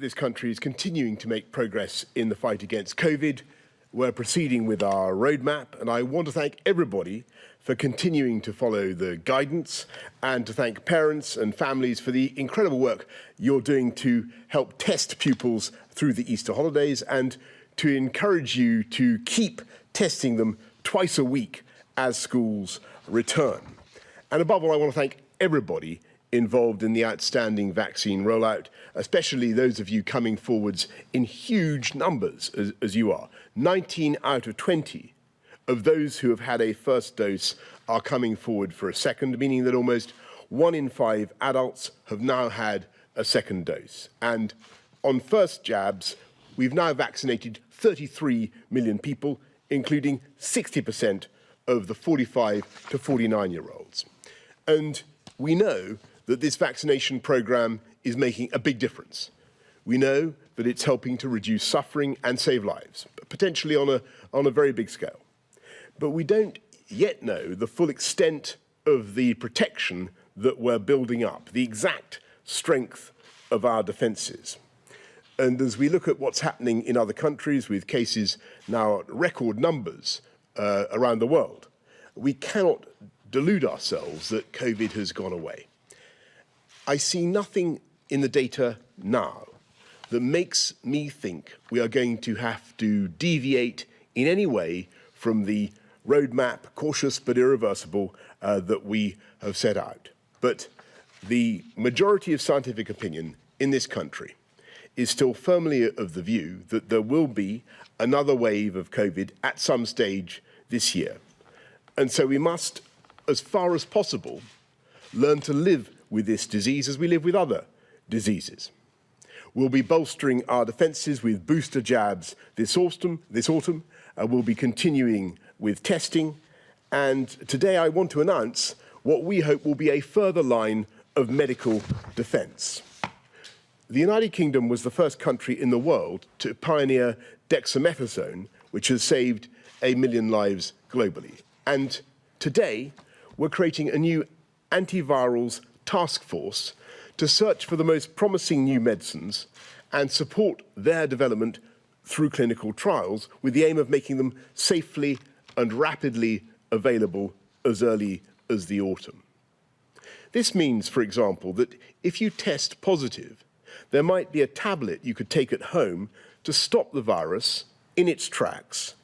this country is continuing to make progress in the fight against COVID. We're proceeding with our roadmap, and I want to thank everybody for continuing to follow the guidance, and to thank parents and families for the incredible work you're doing to help test pupils through the Easter holidays, and to encourage you to keep testing them twice a week as schools return. And above all, I want to thank everybody involved in the outstanding vaccine rollout, especially those of you coming forwards in huge numbers, as you are. 19 out of 20 of those who have had a first dose are coming forward for a second, meaning that almost 1 in 5 adults have now had a second dose. And on first jabs, we've now vaccinated 33 million people, including 60% of the 45 to 49-year-olds. And we know that this vaccination programme is making a big difference. We know that it's helping to reduce suffering and save lives, potentially on a very big scale. But we don't yet know the full extent of the protection that we're building up, the exact strength of our defences. And as we look at what's happening in other countries, with cases now at record numbers around the world, we cannot delude ourselves that COVID has gone away. I see nothing in the data now that makes me think we are going to have to deviate in any way from the roadmap, cautious but irreversible, that we have set out. But the majority of scientific opinion in this country is still firmly of the view that there will be another wave of COVID at some stage this year. And so we must, as far as possible, learn to live with this disease as we live with other diseases. We'll be bolstering our defences with booster jabs this autumn. We'll be continuing with testing. And today I want to announce what we hope will be a further line of medical defence. The United Kingdom was the first country in the world to pioneer dexamethasone, which has saved 1 million lives globally. And today, we're creating a new antivirals task force to search for the most promising new medicines and support their development through clinical trials, with the aim of making them safely and rapidly available as early as the autumn. This means, for example, that if you test positive, there might be a tablet you could take at home to stop the virus in its tracks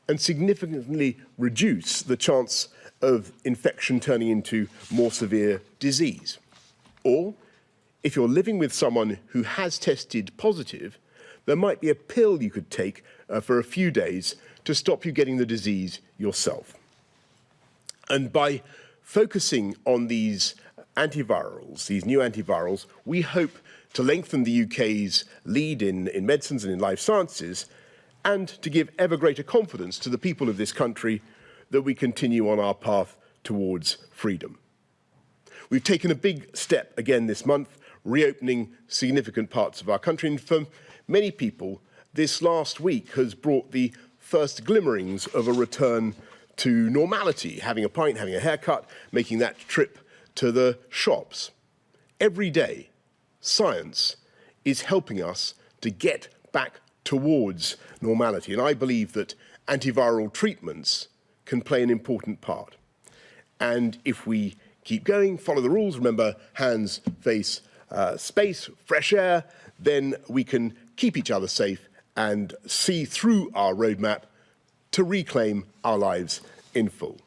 and significantly reduce the chance of infection turning into more severe disease. Or, if you're living with someone who has tested positive, there might be a pill you could take for a few days to stop you getting the disease yourself. And by focusing on these antivirals, these new antivirals, we hope to lengthen the UK's lead in medicines and in life sciences, and to give ever greater confidence to the people of this country that we continue on our path towards freedom. We've taken a big step again this month, reopening significant parts of our country, and for many people, this last week has brought the first glimmerings of a return to normality, having a pint, having a haircut, making that trip to the shops. Every day, science is helping us to get back towards normality, and I believe that antiviral treatments can play an important part. And if we keep going, follow the rules, remember hands, face, space, fresh air, then we can keep each other safe and see through our roadmap to reclaim our lives in full.